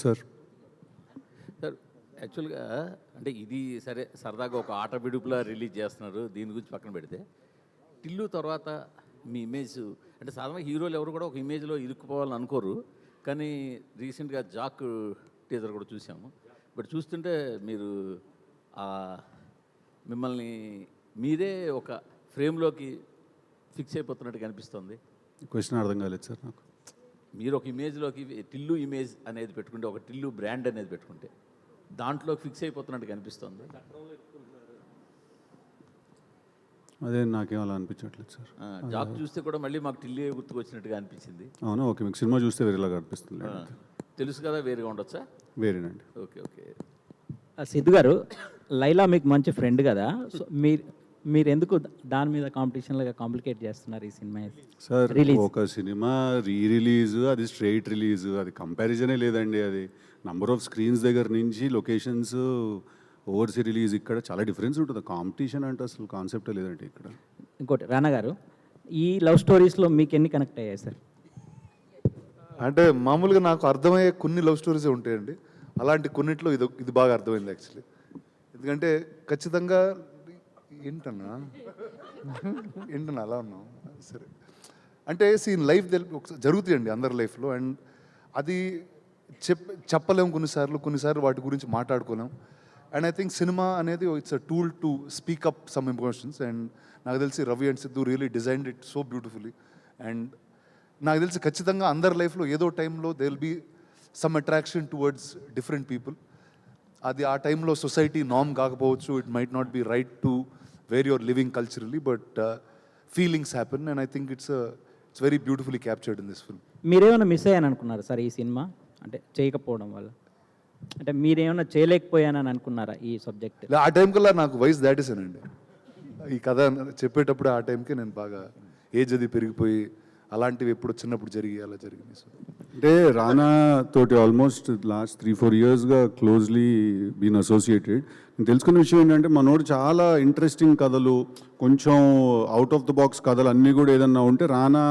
Sir sir యాక్చువల్గా అంటే ఇది సరే సరదాగా ఒక ఆట విడుపులా రిలీజ్ చేస్తున్నారు, దీని గురించి పక్కన పెడితే టిల్లు తర్వాత మీ ఇమేజ్ అంటే సాధారణంగా హీరోలు ఎవరు కూడా ఒక ఇమేజ్లో ఇరుక్కుపోవాలని అనుకోరు, కానీ రీసెంట్గా జాక్ టీజర్ కూడా చూసాము. బట్ చూస్తుంటే మీరు మిమ్మల్ని మీరే ఒక ఫ్రేమ్లోకి ఫిక్స్ అయిపోతున్నట్టు కనిపిస్తుంది. క్వశ్చన్ అర్థం కాలేదు సార్ నాకు. మీరు ఒక ఇమేజ్లోకి టిల్లు ఇమేజ్ అనేది పెట్టుకుంటే, ఒక టిల్లు బ్రాండ్ అనేది పెట్టుకుంటే దాంట్లో ఫిక్స్ అయిపోతున్నట్టు కనిపిస్తుంది. అదే నాకేం అలా అనిపించట్లేదు సార్. జాబ్ చూస్తే కూడా మళ్ళీ మాకు టిల్లే గుర్తుకు వచ్చినట్టుగా అనిపించింది. అవునా, ఓకే. మీకు సినిమా చూస్తే వేరేలాగా అనిపిస్తుంది. తెలుసు కదా, వేరేగా ఉండొచ్చా? వేరేనండి. Okay okay. సిద్ధు గారు, లైలా మీకు మంచి ఫ్రెండ్ కదా, సో మీరు ఎందుకు దాని మీద కాంపిటీషన్లుగా కాంప్లికేట్ చేస్తున్నారు ఈ సినిమా? సార్ ఒక సినిమా రిలీజ్, అది స్ట్రైట్ రిలీజ్, అది కంపారిజనే లేదండి. అది నంబర్ ఆఫ్ స్క్రీన్స్ దగ్గర నుంచి లొకేషన్స్, ఓవర్సీ రిలీజ్, ఇక్కడ చాలా డిఫరెన్స్ ఉంటుంది. కాంపిటీషన్ అంటే అసలు కాన్సెప్టే లేదండి ఇక్కడ. ఇంకోటి రానా గారు, ఈ లవ్ స్టోరీస్లో మీకు ఎన్ని కనెక్ట్ అయ్యాయి సార్? అంటే మామూలుగా నాకు అర్థమయ్యే కొన్ని లవ్ స్టోరీసే ఉంటాయండి. అలాంటి కొన్నిట్లో ఇది బాగా అర్థమైంది యాక్చువల్లీ. ఎందుకంటే ఖచ్చితంగా ఏంటన్నా అలా ఉన్నాం. సరే, అంటే సీన్ లైఫ్ జరుగుతాయండి అందరి లైఫ్లో, అండ్ అది చెప్పలేము కొన్నిసార్లు వాటి గురించి మాట్లాడుకోలేం. అండ్ ఐ థింక్ సినిమా అనేది it's a tool to speak up some emotions, and నాకు తెలిసి Ravi and Siddhu really designed it so beautifully. And నాకు తెలిసి ఖచ్చితంగా అందరి లైఫ్లో ఏదో టైంలో they will be some attraction towards different people. అది ఆ టైంలో సొసైటీ నార్మ్ కాకపోవచ్చు, it might not be right to where your living culturally, but feelings happen, and I think it's very beautifully captured in this film. మీరేమైనా miss అయ్యాను అనుకున్నారా sir ఈ cinema అంటే చేయకపోవడం వల్ల? అంటే మీరేమైనా చేయలేకపోయానని అనుకున్నారా ఈ సబ్జెక్ట్? ఆ టైం కల్లా నాకు వయసు దాటేసానండి. ఈ కథ చెప్పేటప్పుడు ఆ టైంకి నేను బాగా ఏజ్ అది పెరిగిపోయి, అలాంటివి ఎప్పుడు చిన్నప్పుడు అలా జరిగింది. సో అంటే రానా తోటి ఆల్మోస్ట్ లాస్ట్ 3-4 yearsగా క్లోజ్లీ బీన్ అసోసియేటెడ్. నేను తెలుసుకున్న విషయం ఏంటంటే మనోడు చాలా ఇంట్రెస్టింగ్ కథలు, కొంచెం అవుట్ ఆఫ్ ద బాక్స్ కథలు అన్నీ కూడా ఏదన్నా ఉంటే రానా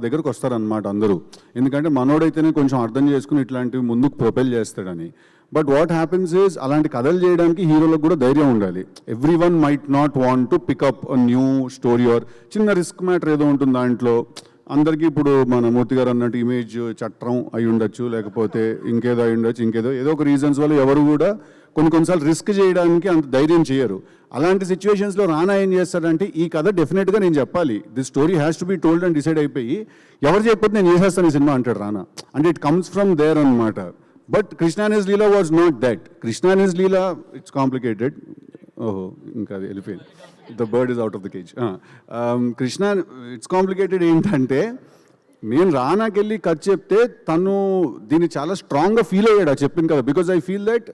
దగ్గరకు వస్తారనమాట అందరూ. ఎందుకంటే మనోడైతేనే కొంచెం అర్థం చేసుకుని ఇట్లాంటివి ముందుకు ప్రొపెల్ చేస్తాడని. బట్ వాట్ హ్యాపెన్స్ ఈజ్, అలాంటి కథలు చేయడానికి హీరోలకు కూడా ధైర్యం ఉండాలి. Every one might not want to pick up a new story, or చిన్న రిస్క్ మ్యాటర్ ఏదో ఉంటుంది దాంట్లో. అందరికీ ఇప్పుడు మన మూర్తి గారు అన్నట్టు ఇమేజ్ చట్టం అయి ఉండొచ్చు, లేకపోతే ఇంకేదో అయి ఉండొచ్చు, ఏదో ఒక రీజన్స్ వల్ల ఎవరు కూడా కొన్నిసార్లు రిస్క్ చేయడానికి అంత ధైర్యం చేయరు. అలాంటి సిచ్యువేషన్స్లో రానా ఏం చేస్తాడంటే, ఈ కథ డెఫినెట్గా నేను చెప్పాలి, this story has to be told అని డిసైడ్ అయిపోయి, ఎవరు చెప్పితే నేను చేసేస్తాను ఈ సినిమా అంటాడు రానా. అంటే ఇట్ కమ్స్ ఫ్రమ్ దేర్ అనమాట. But Krishna and his Leela was not that. Krishna and his Leela it's complicated. ఓహో, ఇంకా అది వెళ్ళిపోయింది. The bird is out of the cage. Krishna it's complicated ఏంటంటే, నేను రానాకి వెళ్ళి కథ చెప్తే తను దీన్ని చాలా స్ట్రాంగ్గా ఫీల్ అయ్యాడు. అది చెప్పింది కదా, బికాజ్ ఐ ఫీల్ దట్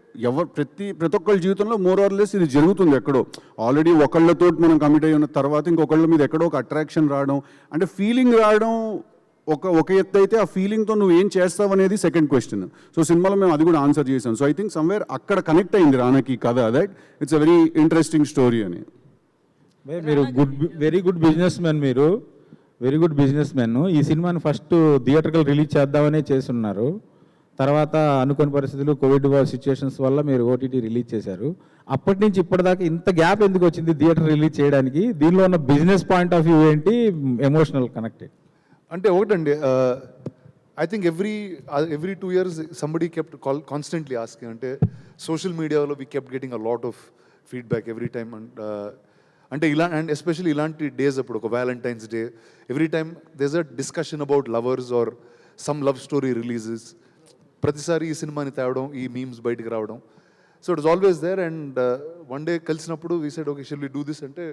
ప్రతి ఒక్కళ్ళ జీవితంలో మోర్ ఆర్ లెస్ ఇది జరుగుతుంది ఎక్కడో. ఆల్రెడీ ఒకళ్ళతో మనం కమిట్ అయ్యి ఉన్న తర్వాత ఇంకొకళ్ళ మీద ఎక్కడో ఒక అట్రాక్షన్ రావడం, అంటే ఫీలింగ్ రావడం ఒక ఎత్తు అయితే, ఆ ఫీలింగ్తో నువ్వు ఏం చేస్తావు అనేది సెకండ్ క్వశ్చన్. సో సినిమాలో మేము అది కూడా ఆన్సర్ చేసాం. సో ఐ థింక్ సమ్వేర్ అక్కడ కనెక్ట్ అయింది రానాకి కథ, that it's a very interesting story అని. మీరు వెరీ గుడ్ బిజినెస్ మ్యాన్. ఈ సినిమాని ఫస్ట్ థియేటర్కల్ రిలీజ్ చేద్దామనే చేస్తున్నారు. తర్వాత అనుకోని పరిస్థితులు, కోవిడ్ సిచ్యువేషన్స్ వల్ల మీరు ఓటీటీ రిలీజ్ చేశారు. అప్పటి నుంచి ఇప్పటిదాకా ఇంత గ్యాప్ ఎందుకు వచ్చింది థియేటర్ రిలీజ్ చేయడానికి? దీనిలో ఉన్న బిజినెస్ పాయింట్ ఆఫ్ వ్యూ ఏంటి, ఎమోషనల్ కనెక్టెడ్? అంటే ఒకటండి, I think every 2 years somebody kept constantly asking. అంటే సోషల్ మీడియాలో we kept getting a lot of feedback every time. అంటే అండ్ ఎస్పెషల్లీ ఇలాంటి డేస్ అప్పుడు, ఒక Valentine's day, every time there's a discussion about lovers or some love story releases. ప్రతిసారి ఈ సినిమాని తేవడం, ఈ మీమ్స్ బయటకు రావడం. So it was always there. And one day కలిసినప్పుడు we said, okay, shall we do this అంటే,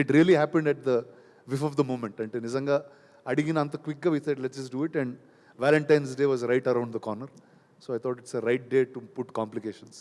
it really happened at the whiff of the moment. అంటే నిజంగా అడిగిన అంత క్విక్గా we said, let's just do it. And Valentine's day was right around the corner. So I thought it's a right day to put complications.